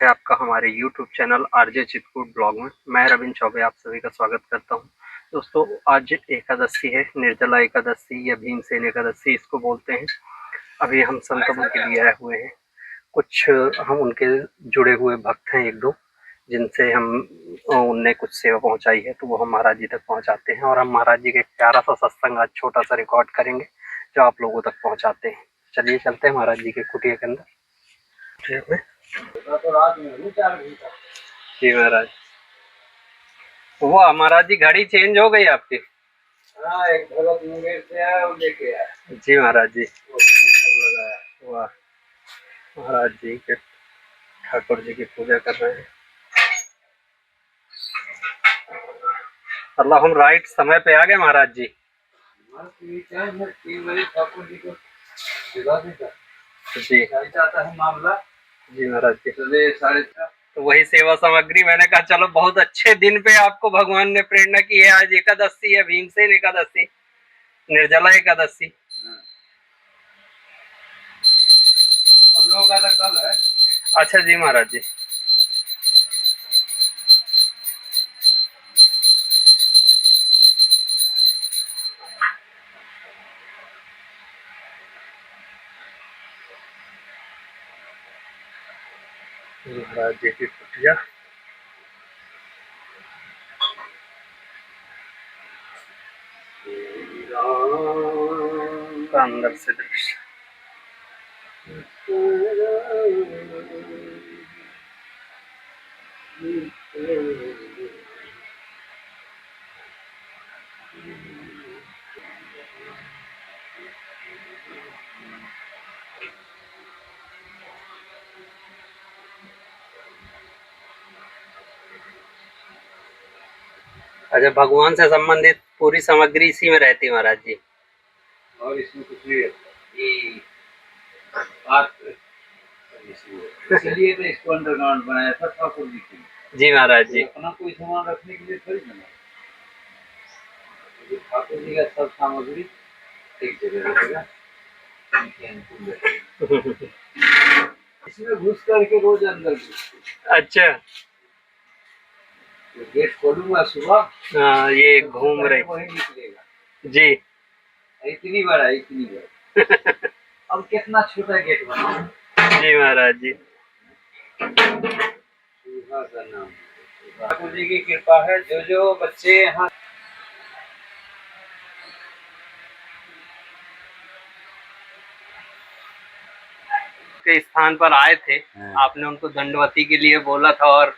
है आपका हमारे YouTube channel RJ Chitrakoot blog में। मैं रविंद्र चौबे आप सभी का स्वागत करता हूं। दोस्तों, आज एकादशी है, निर्जला एकादशी या भीमसेन एकादशी इसको बोलते हैं। अभी हम संतों के लिए आए हुए हैं। कुछ हम उनके जुड़े हुए भक्त हैं, एक दो जिनसे हम उनने कुछ सेवा पहुंचाई है, तो वो हम महाराज जी तक पहुंचाते हैं। और हम महाराज जी का एक प्यारा सा सत्संग आज छोटा सा रिकॉर्ड करेंगे जो आप लोगों तक पहुंचाते हैं। चलिए चलते हैं महाराज जी के कुटिया के अंदर। तो रात में 4 घंटा। जी महाराज। वो महाराज जी घड़ी चेंज हो गई आपकी? हाँ, एक भगत मुंगेर से आया वो लेके आया। जी महाराज जी। लगाया। वाह, महाराज जी के ठाकुर जी की पूजा कर रहे हैं। मतलब हम राइट समय पे आ गए महाराज जी। 3 बजे ठाकुर जी को जी आता है मामला। जी महाराज जी। 4:30। तो वही सेवा सामग्री, मैंने कहा चलो बहुत अच्छे दिन पे आपको भगवान ने प्रेरणा की है। आज एकादशी है, भीमसेन एकादशी, निर्जला एकादशी। हम लोगों का तो कल है। अच्छा जी महाराज जी। महाराज जी की कुटिया का अंदर से दृश्य। अच्छा, भगवान से संबंधित पूरी सामग्री इसी में रहती है महाराज जी। और इसमें कुछ नहीं इसलिए तो इसको अंडरग्राउंड बनाया था ठाकुर जी के लिए। जी महाराज जी। अपना कोई सामान रखने के लिए थोड़ी बनाया, ठाकुर जी का सब सामग्री एक जगह रहेगा। इसमें घुस करके रोज अंदर। अच्छा, गेट खोलूंगा सुबह। हाँ, ये घूम रहे वही निकलेगा जी। इतनी बड़ा इतनी बड़ा। अब कितना छोटा गेट बना। जी महाराज जी। ठाकुर जी की कृपा है, जो जो बच्चे यहाँ के स्थान पर आए थे, आपने उनको दंडवती के लिए बोला था और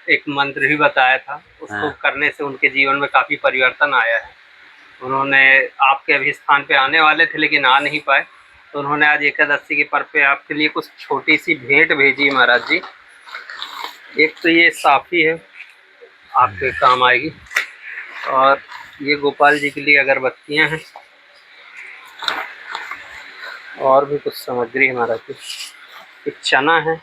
एक मंत्र भी बताया था। उसको करने से उनके जीवन में काफी परिवर्तन आया है। उन्होंने आपके अभी स्थान पे आने वाले थे लेकिन आ नहीं पाए, तो उन्होंने आज एकादशी के पर्व पे आपके लिए कुछ छोटी सी भेंट भेजी महाराज जी। एक तो ये साफी है, आपके काम आएगी, और ये गोपाल जी के लिए अगरबत्तियां हैं, और भी कुछ सामग्री है महाराज जी। एक चना है,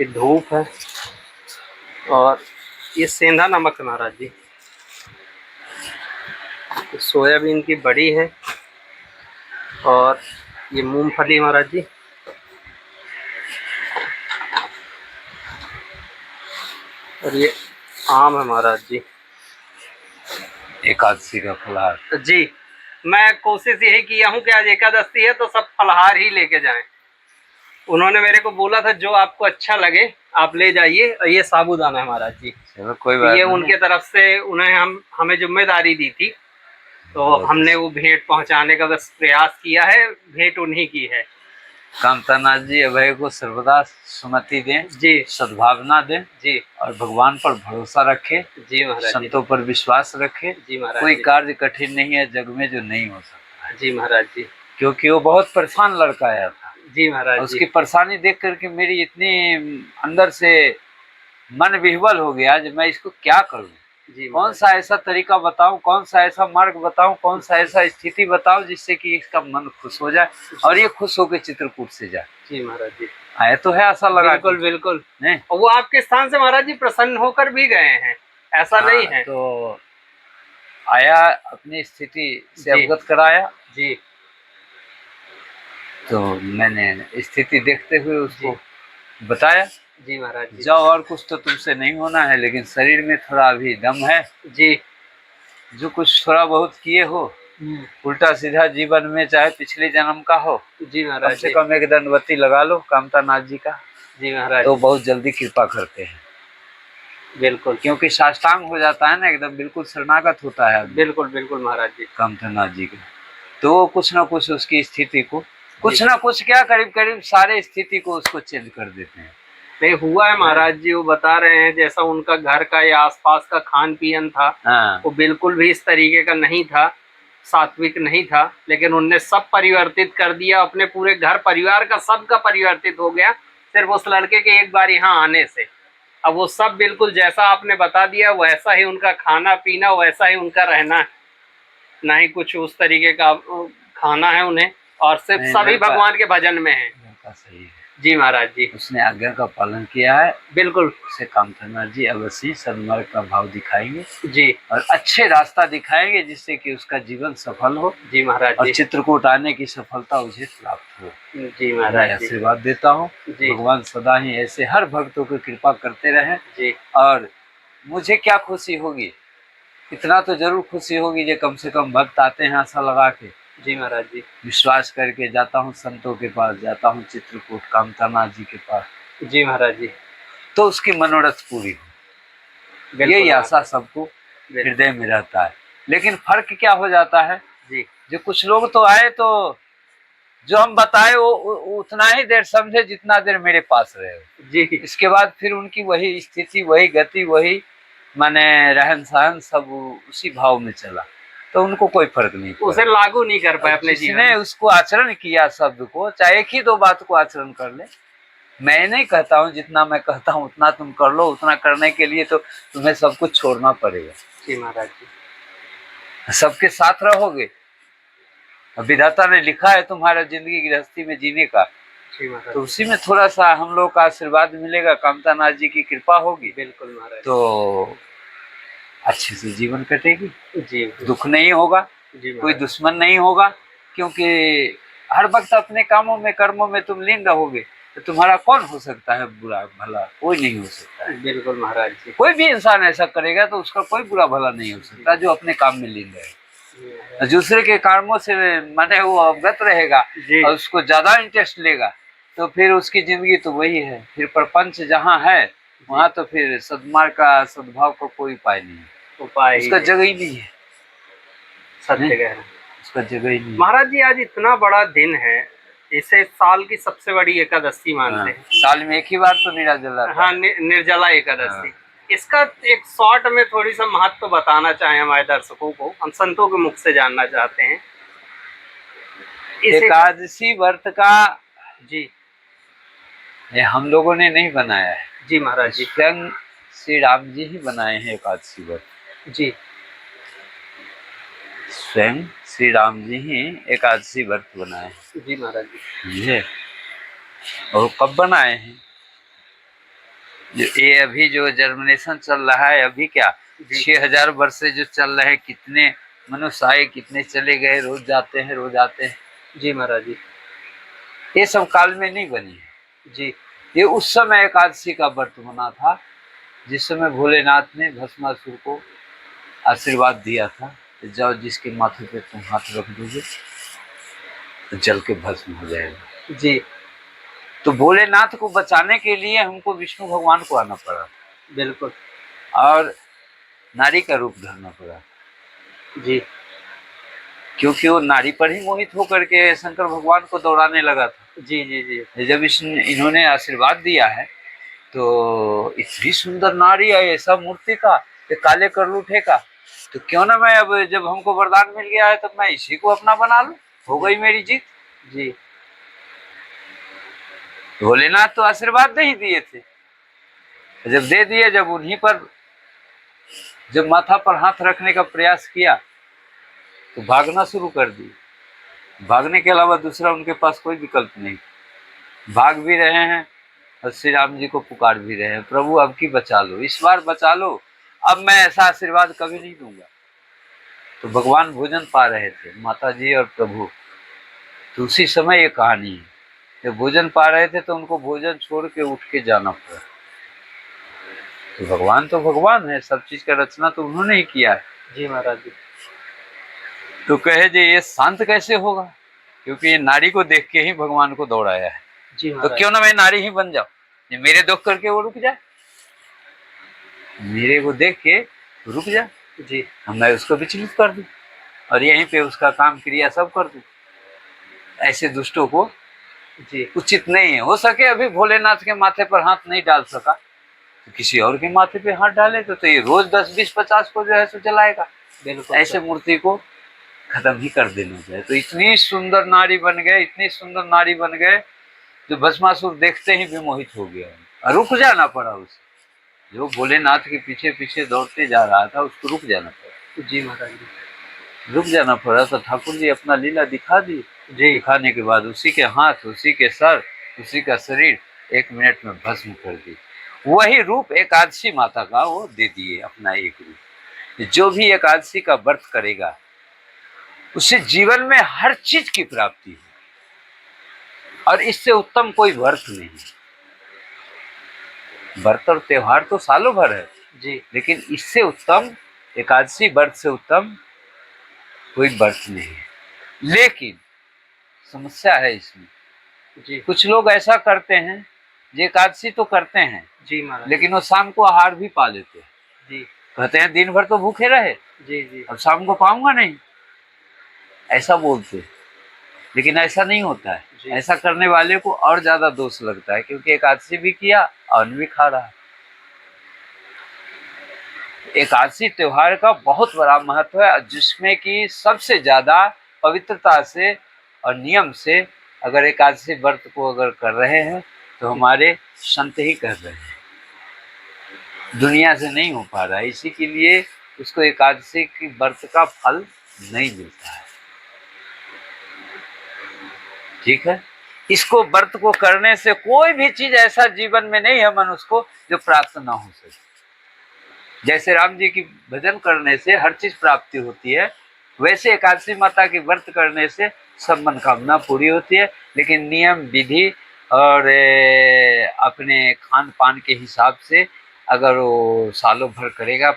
ये धूप है, और ये सेंधा नमक है महाराज जी। सोयाबीन की बड़ी है, और ये मूंगफली महाराज जी। और ये आम है महाराज जी। एकादशी का फलाहार जी, मैं कोशिश यही किया हूँ कि आज एकादशी है तो सब फलाहार ही लेके जाएं। उन्होंने मेरे को बोला था जो आपको अच्छा लगे आप ले जाइए। ये साबूदाना है महाराज जी। चलो कोई बात ये नहीं। उनके तरफ से उन्हें हमें जिम्मेदारी दी थी, तो हमने वो भेंट पहुंचाने का बस प्रयास किया है। भेंट उन्हीं की है। कामतानाथ जी अभय को सर्वदा सुमति दें जी, सद्भावना दें जी, और भगवान पर भरोसा रखे जी महाराज, संतों पर विश्वास रखे। जी महाराज। कोई कार्य कठिन नहीं है जग में जो नहीं हो सकता है। जी महाराज जी। क्योंकि वो बहुत परेशान लड़का आया था। जी महाराज। उसकी परेशानी देख करके मेरी इतनी अंदर से मन विह्वल हो गया जो मैं इसको क्या करूं। कौन सा ऐसा तरीका बताऊं, कौन सा ऐसा मार्ग बताऊं, कौन सा ऐसा स्थिति बताऊं जिससे कि इसका मन खुश हो जाए और ये खुश होकर चित्रकूट से जाए। जी महाराज जी। आया तो है ऐसा लगा। बिल्कुल बिल्कुल नहीं, और वो आपके स्थान से महाराज जी प्रसन्न होकर भी गए हैं, ऐसा नहीं है। तो आया, अपनी स्थिति से अवगत कराया। जी, तो मैंने स्थिति देखते हुए उसको बताया, जी महाराज जी। जाओ, और कुछ तो तुमसे नहीं होना है, लेकिन शरीर में थोड़ा अभी दम है जी। जो कुछ थोड़ा बहुत किए हो उल्टा सीधा जीवन में, चाहे पिछले जन्म का हो, जी कम महाराज से जी। कम एक दंडवती लगा लो कामता नाथ जी का, जी महाराज तो जी। बहुत जल्दी कृपा करते हैं। बिल्कुल क्योंकि साष्टांग हो जाता है ना, एकदम बिल्कुल शरणागत होता है आदमी बिल्कुल बिल्कुल महाराज जी। कामता नाथ जी का, तो कुछ ना कुछ उसकी स्थिति को, कुछ ना कुछ क्या, करीब करीब सारे स्थिति को उसको चेंज कर देते हैं। नहीं हुआ है महाराज जी, वो बता रहे हैं जैसा उनका घर का या आसपास का खान पीन था, हाँ, वो बिल्कुल भी इस तरीके का नहीं था, सात्विक नहीं था, लेकिन उनने सब परिवर्तित कर दिया, अपने पूरे घर परिवार का सबका परिवर्तित हो गया सिर्फ उस लड़के के एक बार यहाँ आने से। अब वो सब बिल्कुल जैसा आपने बता दिया वैसा ही उनका खाना पीना, वैसा ही उनका रहना है, ना ही कुछ उस तरीके का खाना है उन्हें, और सिर्फ सभी भगवान के भजन में है। सही है। जी महाराज जी। उसने आज्ञा का पालन किया है, बिल्कुल। उसे कामता नाथ जी अवश्य सन्मार्ग का भाव दिखाएंगे जी। और अच्छे रास्ता दिखाएंगे जिससे कि उसका जीवन सफल हो। जी महाराज और जी। चित्रकूट आने की सफलता उसे प्राप्त हो। जी महाराज जी। आशीर्वाद देता हूँ, भगवान सदा ही ऐसे हर भक्तों को कृपा करते रहें। जी। और मुझे क्या खुशी होगी, इतना तो जरूर खुशी होगी जो कम से कम भक्त आते हैं आशा लगा के। जी महाराज जी। विश्वास करके जाता हूँ, संतों के पास जाता हूँ, चित्रकूट कामता नाथ जी के पास। जी महाराज जी। तो उसकी मनोरथ पूरी हो, यही आशा सबको हृदय में रहता है। लेकिन फर्क क्या हो जाता है जी, जो कुछ लोग तो आए तो जो हम बताए वो उतना ही देर समझे जितना देर मेरे पास रहे जी। इसके बाद फिर उनकी वही स्थिति, वही गति, वही माने रहन सहन सब उसी भाव में चला, तो उनको कोई फर्क नहीं पड़ा, उसे लागू नहीं कर पाए अपने जीवन में। जिसने उसको आचरण किया शब्द को, चाहे एक ही दो बात को आचरण कर ले। मैं नहीं कहता हूँ, जितना मैं कहता हूँ उतना तुम कर लो, उतना करने के लिए तो तुम्हें सब कुछ छोड़ना पड़ेगा। जी महाराज जी। सबके साथ रहोगे, विधाता ने लिखा है तुम्हारा जिंदगी गृहस्थी में जीने का, तो उसी में थोड़ा सा हम लोग का आशीर्वाद मिलेगा, कामता नाथ जी की कृपा होगी। बिल्कुल महाराज। तो अच्छे से जीवन कटेगी, जी, दुख नहीं होगा, कोई दुश्मन नहीं होगा, क्योंकि हर वक्त अपने कामों में कर्मों में तुम लीन रहोगे, तो तुम्हारा कौन हो सकता है बुरा भला, कोई नहीं हो सकता है। बिल्कुल महाराज जी। कोई भी इंसान ऐसा करेगा तो उसका कोई बुरा भला नहीं हो सकता जो अपने काम में लीन रहे। दूसरे के कर्मों से माने वो अवगत रहेगा और उसको ज्यादा इंटरेस्ट लेगा, तो फिर उसकी जिंदगी तो वही है, फिर प्रपंच जहाँ है वहाँ तो फिर सद्मार्ग का, सद्भाव का कोई उपाय नहीं है, उसका जगह ही नहीं है, सत्य कह रहे हैं, उसका जगह ही नहीं। महाराज जी आज इतना बड़ा दिन है, इसे साल की सबसे बड़ी एकादशी मानते हैं। साल में एक ही बार तो निर्जला, हाँ, निर्जला एकादशी। इसका एक शॉर्ट में थोड़ी सा महत्व बताना चाहें हमारे दर्शकों को, हम संतों के मुख से जानना चाहते हैं। एकादशी व्रत का जी, ये हम लोगों ने नहीं बनाया है। जी महाराज जी। स्वयं श्री राम जी ही बनाए हैं एकादशी व्रत। जी, स्वयं श्री राम जी ही एकादशी व्रत बनाए हैं। जी महाराज जी। और कब बनाए हैं, जो ये अभी जो जर्मिनेशन चल रहा है, अभी क्या 6000 वर्ष से जो चल रहे हैं, कितने मनुष्य आए, कितने चले गए, रोज जाते हैं, रोज आते हैं। जी महाराज जी। ये सब काल में नहीं बनी है जी, ये उस समय एकादशी का व्रत बना था जिस समय भोलेनाथ ने भस्मासुर को आशीर्वाद दिया था, जाओ जिसके माथे पे तुम हाथ रख दोगे तो जल के भस्म हो जाएगा। जी, तो भोलेनाथ को बचाने के लिए हमको विष्णु भगवान को आना पड़ा, बिल्कुल, और नारी का रूप धरना पड़ा। जी, क्योंकि वो नारी पर ही मोहित होकर के शंकर भगवान को दौड़ाने लगा था। जी जी जी। जब इन्होंने आशीर्वाद दिया है तो इतनी सुंदर नारी है, ऐसा मूर्ति का, ये काले करलूठे का, तो क्यों ना मैं, अब जब हमको वरदान मिल गया है तो मैं इसी को अपना बना लूं, हो गई मेरी जीत। जी, भोलेनाथ तो आशीर्वाद नहीं दिए थे, जब दे दिए, जब उन्हीं पर जब माथा पर हाथ रखने का प्रयास किया तो भागना शुरू कर दी। भागने के अलावा दूसरा उनके पास कोई विकल्प नहीं, भाग भी रहे हैं और श्री राम जी को पुकार भी रहे हैं, प्रभु अब की बचा लो, इस बार बचा लो, अब मैं ऐसा आशीर्वाद कभी नहीं दूंगा। तो भगवान भोजन पा रहे थे, माता जी और प्रभु, तो उसी समय ये कहानी है। जब भोजन पा रहे थे तो उनको भोजन छोड़ के उठ के जाना पड़ा। तो भगवान है, सब चीज का रचना तो उन्होंने ही किया है। जी महाराज जी। तो कहे जी ये शांत कैसे होगा, क्योंकि ये नारी को देख के ही भगवान को दौड़ाया है। जी तो महाराज। क्यों ना मैं नारी ही बन जाऊं, ये मेरे दुख करके वो रुक जाए, मेरे को देख के रुक जाए जी। मैं उसको विचलित कर दूं और यहीं पे उसका काम क्रिया सब कर दूं। ऐसे दुष्टों को जी। उचित नहीं है। हो सके अभी भोलेनाथ के माथे पर हाथ नहीं डाल सका तो किसी और के माथे पे हाथ डाले तो ये रोज 10, 20, 50 को जो है सो जलाएगा। ऐसे मूर्ति को खत्म ही कर देना चाहिए। तो इतनी सुंदर नारी बन गए, इतनी सुंदर नारी बन गए, जो भस्मासुर देखते ही विमोहित हो गया और रुक जाना पड़ा उसे। जो भोलेनाथ के पीछे पीछे दौड़ते जा रहा था उसको रुक जाना पड़ा। जी महाराज जी। रुक जाना पड़ा तो ठाकुर जी अपना लीला दिखा दी। जी। दिखाने के बाद उसी के हाथ, उसी के सर, उसी का शरीर 1 मिनट में भस्म कर दी। वही रूप एकादशी माता का वो दे दिए, अपना एक रूप। जो भी एकादशी का व्रत करेगा उसे जीवन में हर चीज की प्राप्ति है और इससे उत्तम कोई व्रत नहीं। व्रत और त्योहार तो सालों भर है जी, लेकिन इससे उत्तम, एकादशी व्रत से उत्तम कोई व्रत नहीं है। लेकिन समस्या है इसमें, जी, कुछ लोग ऐसा करते हैं जो एकादशी तो करते हैं जी महाराज, लेकिन वो शाम को आहार भी पा लेते हैं। जी, कहते हैं दिन भर तो भूखे रहे, जी, जी, अब शाम को पाऊंगा नहीं, ऐसा बोलते हैं। लेकिन ऐसा नहीं होता है। जी। ऐसा करने वाले को और ज्यादा दोष लगता है, क्योंकि एकादशी भी किया और भी खा रहा है। एकादशी त्योहार का बहुत बड़ा महत्व है, जिसमें कि सबसे ज्यादा पवित्रता से और नियम से अगर एकादशी व्रत को अगर कर रहे हैं तो हमारे संत ही कर रहे हैं, दुनिया से नहीं हो पा रहा है। इसी के लिए उसको एकादशी की व्रत का फल नहीं मिलता है। ठीक है, इसको व्रत को करने से कोई भी चीज ऐसा जीवन में नहीं है मनुष्य को जो प्राप्त ना हो सके। जैसे राम जी की भजन करने से हर चीज प्राप्ति होती है, वैसे एकादशी माता की व्रत करने से सब मनोकामना पूरी होती है। लेकिन नियम विधि और अपने खान पान के हिसाब से अगर वो सालों भर करेगा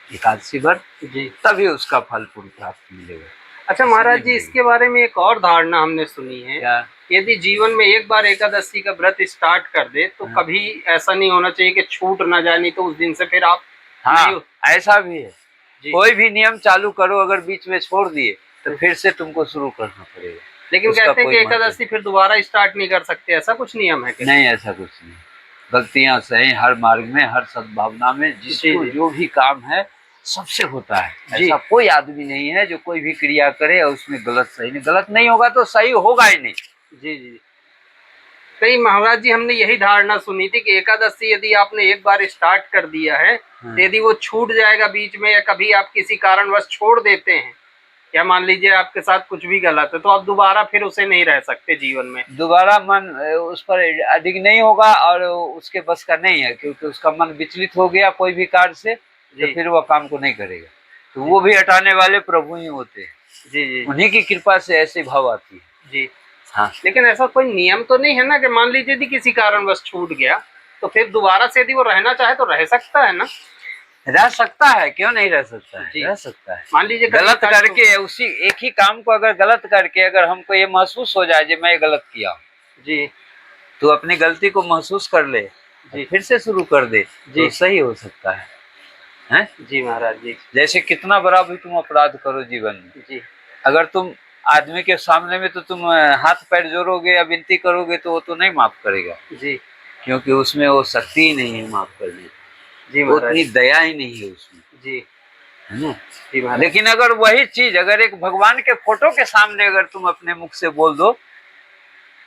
एकादशी व्रत, जी, तभी उसका फल पूर्ण प्राप्त मिलेगा। अच्छा महाराज जी, इसके बारे में एक और धारणा हमने सुनी है, क्या? यदि जीवन में एक बार एकादशी का व्रत स्टार्ट कर दे तो कभी ऐसा नहीं होना चाहिए कि छूट ना जाए, नहीं तो उस दिन से फिर आप हाँ, ऐसा भी है। जी। कोई भी नियम चालू करो, अगर बीच में छोड़ दिए तो फिर से तुमको शुरू करना पड़ेगा। लेकिन उसका कहते हैं कि कोई महत्व एकादशी फिर दोबारा स्टार्ट नहीं कर सकते, ऐसा कुछ नियम है क्या? नहीं, ऐसा कुछ नहीं। गलतियां सही हर मार्ग में, हर सद्भावना में, जिसको जी। जो भी काम है सबसे होता है। जी। ऐसा कोई आदमी नहीं है जो कोई भी क्रिया करे और उसमें गलत सही नहीं, गलत नहीं होगा तो सही होगा ही नहीं। जी, जी। कई महाराज जी, हमने यही धारणा सुनी थी कि एकादशी यदि आपने एक बार स्टार्ट कर दिया है तो यदि वो छूट जाएगा बीच में या कभी आप किसी कारणवश छोड़ देते हैं, या मान लीजिए आपके साथ कुछ भी गलत है, तो आप दोबारा फिर उसे नहीं रह सकते जीवन में। दोबारा मन उस पर अधिक नहीं होगा और उसके बस का नहीं है, क्योंकि उसका मन विचलित हो गया कोई भी कार्य से तो जी। फिर वह काम को नहीं करेगा। तो वो भी हटाने वाले प्रभु ही होते हैं। जी, जी, उन्हीं की कृपा से ऐसी भाव आती है। जी। हाँ, लेकिन ऐसा कोई नियम तो नहीं है ना कि मान लीजिए यदि किसी कारणवश छूट गया तो फिर दोबारा से यदि वो रहना चाहे तो रह सकता है ना? रह सकता है, क्यों नहीं रह सकता है, जी। रह सकता है। मान लीजिए गलत कभी करके उसी एक ही काम को अगर गलत करके अगर हमको ये महसूस हो जाए कि मैं गलत किया, जी, तो अपनी गलती को महसूस कर ले, जी, फिर से शुरू कर दे, जी। तो सही हो सकता है। हैं? जी महाराज जी। जैसे कितना बड़ा भी तुम अपराध करो जीवन में, जी, अगर तुम आदमी के सामने में तो तुम हाथ पैर जोड़ोगे या विनती करोगे तो वो तो नहीं माफ करेगा, जी, क्योंकि उसमें वो शक्ति ही नहीं है माफ करने की, जी वो महाराज उतनी दया ही नहीं है उसमें, जी, है ना? जी महाराज। लेकिन अगर वही चीज अगर एक भगवान के फोटो के सामने अगर तुम अपने मुख से बोल दो,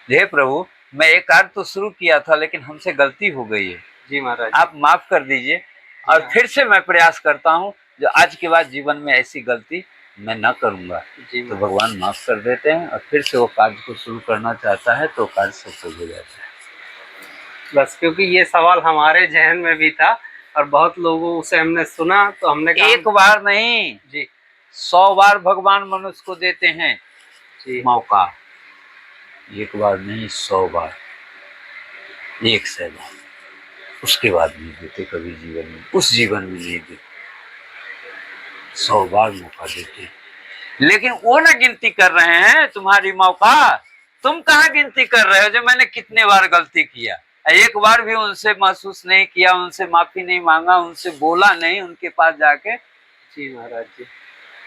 हे प्रभु मैं एक कार्य तो शुरू किया था लेकिन हमसे गलती हो गई है, जी महाराज। आप माफ कर दीजिए और फिर से मैं प्रयास करता हूँ जो आज के बाद जीवन में ऐसी गलती मैं न करूँगा, तो भगवान माफ कर देते हैं और फिर से वो कार्य को शुरू करना चाहता है तो कार्य सफल हो जाता है। बस क्योंकि ये सवाल हमारे जहन में भी था और बहुत लोगों से हमने सुना तो हमने कहा एक बार नहीं जी 100 बार भगवान मनुष्य को देते हैं, जी। मौका एक बार नहीं 100 बार, 100 बार, उसके बाद नहीं देते कभी जीवन में, उस जीवन में नहीं देते, 100 बार मौका देते। लेकिन वो ना गिनती कर रहे हैं तुम्हारी मौका, तुम कहाँ गिनती कर रहे हो जो मैंने कितने बार गलती किया, एक बार भी उनसे महसूस नहीं किया, उनसे माफी नहीं मांगा, उनसे बोला नहीं उनके पास जाके। जी महाराज जी।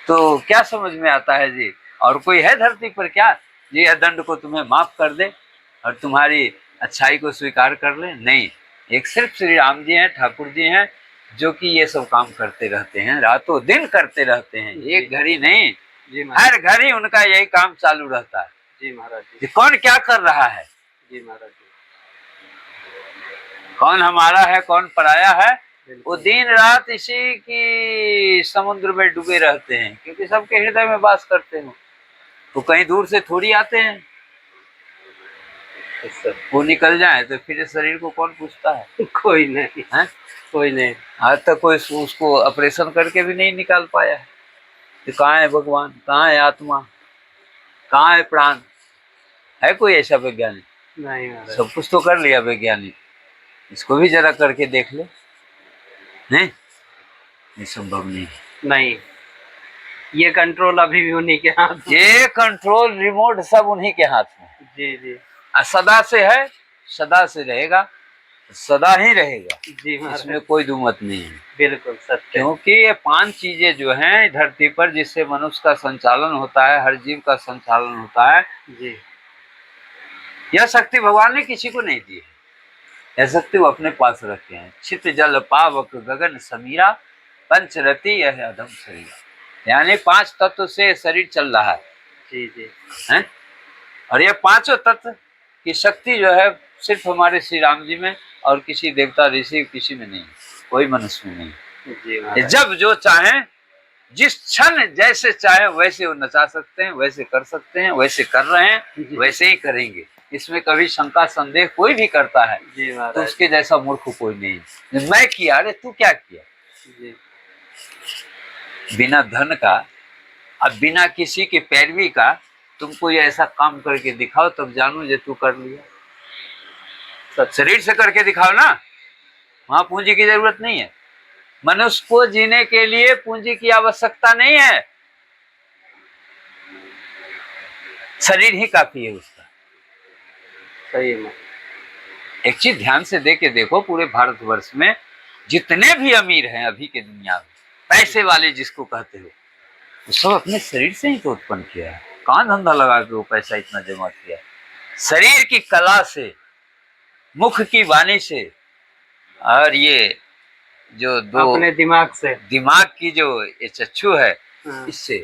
तो क्या समझ में आता है जी? और कोई है धरती पर क्या जी यह दंड को तुम्हें माफ कर दे और तुम्हारी अच्छाई को स्वीकार कर ले? नहीं, एक सिर्फ श्री राम जी हैं, ठाकुर जी हैं, जो कि ये सब काम करते रहते हैं, रातों दिन करते रहते हैं, एक घड़ी नहीं, जी महाराज। हर घड़ी उनका यही काम चालू रहता है। जी महाराज जी। कि कौन क्या कर रहा है, जी महाराज जी। कौन हमारा है कौन पराया है, वो बिल्कुल। दिन रात इसी की समुद्र में डूबे रहते हैं, क्योंकि सबके हृदय में वास करते हो, तो कहीं दूर से थोड़ी आते हैं। Yes sir. वो निकल जाए तो फिर इस शरीर को कौन पूछता है? कोई नहीं हैं? कोई नहीं। आज तक कोई उसको ऑपरेशन करके भी नहीं निकाल पाया है। तो कहाँ है भगवान, कहाँ है आत्मा, कहाँ है प्राण? है कोई ऐसा वैज्ञानिक? नहीं महाराज। सब कुछ तो कर लिया वैज्ञानिक, इसको भी जरा करके देख ले। नहीं, ये संभव नहीं। नहीं, ये कंट्रोल अभी भी उन्हीं के हाथ में। ये कंट्रोल रिमोट सब उन्हीं के हाथ में। जी जी। सदा से है, सदा से रहेगा, सदा ही रहेगा, जी महाराज। इसमें कोई दुमत नहीं है। बिल्कुल सत्य। क्योंकि ये 5 चीजें जो हैं धरती पर, जिससे मनुष्य का संचालन होता है, हर जीव का संचालन होता है, जी। यह शक्ति भगवान ने किसी को नहीं दी है, यह शक्ति वो अपने पास रखे हैं। छित जल पावक गगन समीरा, पंचरति यह अधम शरीर, यानी 5 तत्व से शरीर चल रहा है। जी जी। हैं? और ये 5 तत्व की शक्ति जो है सिर्फ हमारे श्री राम जी में, और किसी देवता ऋषि किसी में नहीं, कोई मनुष्य में नहीं। जी महाराज। जब जो चाहे, जिस क्षण जैसे चाहे वैसे वो नचा सकते हैं, वैसे कर सकते हैं, वैसे कर रहे हैं, वैसे ही करेंगे। इसमें कभी शंका संदेह कोई भी करता है जी महाराज। तो उसके जैसा मूर्ख कोई नहीं। मैं किया, अरे तू क्या किया? जी। बिना धन का, अब बिना किसी की पैरवी का तुम कोई ऐसा काम करके दिखाओ, तब जानू जे तू कर लिया। शरीर से करके दिखाओ ना, वहां पूंजी की जरूरत नहीं है। मनुष्य को जीने के लिए पूंजी की आवश्यकता नहीं है, शरीर ही काफी है उसका। सही में। एक चीज ध्यान से देके देखो, पूरे भारतवर्ष में जितने भी अमीर हैं अभी के दुनिया में, पैसे वाले जिसको कहते हो, वो सब अपने शरीर से ही तो उत्पन्न किया है। कहाँ धंधा लगा के वो पैसा इतना जमा किया? शरीर की कला से, मुख की वाणी से, और ये जो दो अपने दिमाग से, दिमाग की जो ये चक्षु है, इससे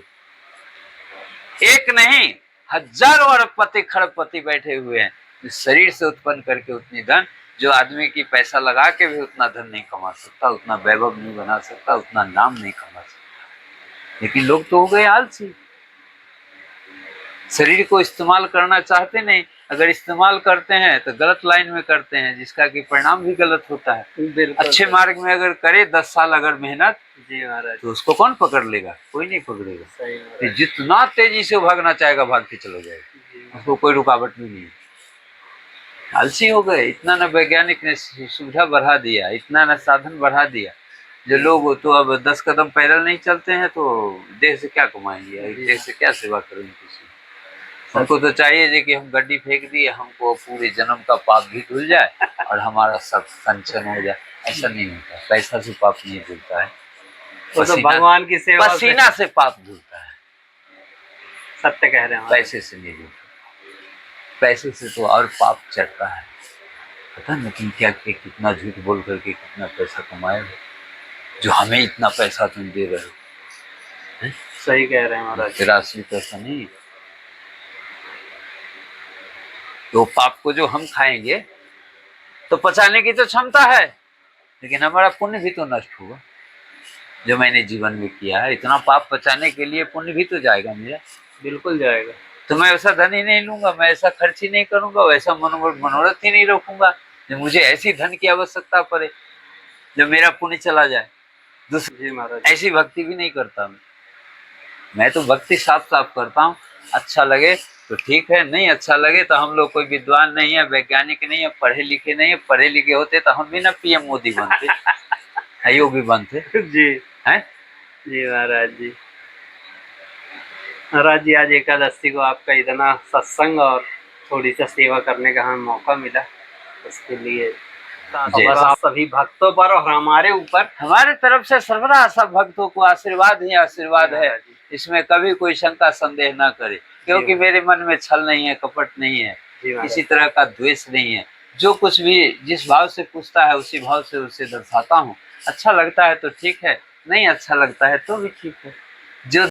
एक नहीं हजारों अरबपति खरबपति बैठे हुए हैं, इस शरीर से उत्पन्न करके उतनी धन, जो आदमी की पैसा लगा के भी उतना धन नहीं कमा सकता, उतना वैभव नहीं बना सकता, उतना नाम नहीं कमा सकता। लेकिन लोग तो हो गए आलसी, शरीर को इस्तेमाल करना चाहते नहीं। अगर इस्तेमाल करते हैं तो गलत लाइन में करते हैं, जिसका कि परिणाम भी गलत होता है। अच्छे मार्ग में अगर करे 10 साल अगर मेहनत, जी महाराज, तो उसको कौन पकड़ लेगा? कोई नहीं पकड़ेगा। सही, जितना तेजी से भागना चाहेगा भाग के चला जाएगा, उसको कोई रुकावट भी नहीं। आलसी हो गए, इतना न वैज्ञानिक ने सुविधा बढ़ा दिया, इतना न साधन बढ़ा दिया, जो लोग तो अब 10 कदम पैदल नहीं चलते हैं तो देश से क्या कमाएंगे, देश से क्या सेवा करेंगे? किसी हमको तो चाहिए जी कि हम गड्डी फेंक दिए, हमको पूरे जन्म का पाप भी धुल जाए और हमारा सब संचन हो जाए। ऐसा नहीं होता, पैसा से पाप नहीं धुलता है, तो भगवान की सेवा, पसीना से पाप धुलता है। सत्य कह रहे हैं, पैसे से नहीं धुलता। पैसे से तो और पाप चढ़ता है। पता नहीं तुम क्या कितना झूठ बोल करके कितना पैसा कमाए हो, जो हमें इतना पैसा तुम दे रहे हो। सही कह रहे हैं महाराज। तेरा असली पैसा नहीं, तो पाप को जो हम खाएंगे तो पचाने की तो क्षमता है, लेकिन हमारा पुण्य भी तो नष्ट होगा जो मैंने जीवन में किया है। इतना पाप पचाने के लिए पुण्य भी तो जाएगा मेरा। बिल्कुल जाएगा। तो मैं वैसा धन ही नहीं लूंगा, मैं ऐसा खर्च ही नहीं करूंगा, वैसा मनोरथ ही नहीं रखूंगा जो मुझे ऐसी धन की आवश्यकता पड़े जो मेरा पुण्य चला जाए। दूसरी जी महाराज, ऐसी भक्ति भी नहीं करता मैं तो भक्ति साफ साफ करता हूँ। अच्छा लगे तो ठीक है, नहीं अच्छा लगे तो हम लोग कोई विद्वान नहीं है, वैज्ञानिक नहीं है, पढ़े लिखे नहीं है। पढ़े लिखे होते तो हम भी ना पीएम मोदी बनते, योगी बनते जी हैं। जी महाराज जी। महाराज जी, आज एकादशी को आपका इतना सत्संग और थोड़ी सा सेवा करने का हमें मौका मिला, उसके लिए बस आप सभी भक्तों पर और हमारे ऊपर, हमारे तरफ से सर्वदा सब भक्तों को आशीर्वाद ही आशीर्वाद है। इसमें कभी कोई शंका संदेह ना करे, क्योंकि मेरे मन में छल नहीं है, कपट नहीं है, किसी तरह का द्वेष नहीं है। जो कुछ भी जिस भाव से पूछता है उसी भाव से उसे दर्शाता हूँ। अच्छा लगता है तो ठीक है, नहीं अच्छा लगता है तो भी ठीक है। जो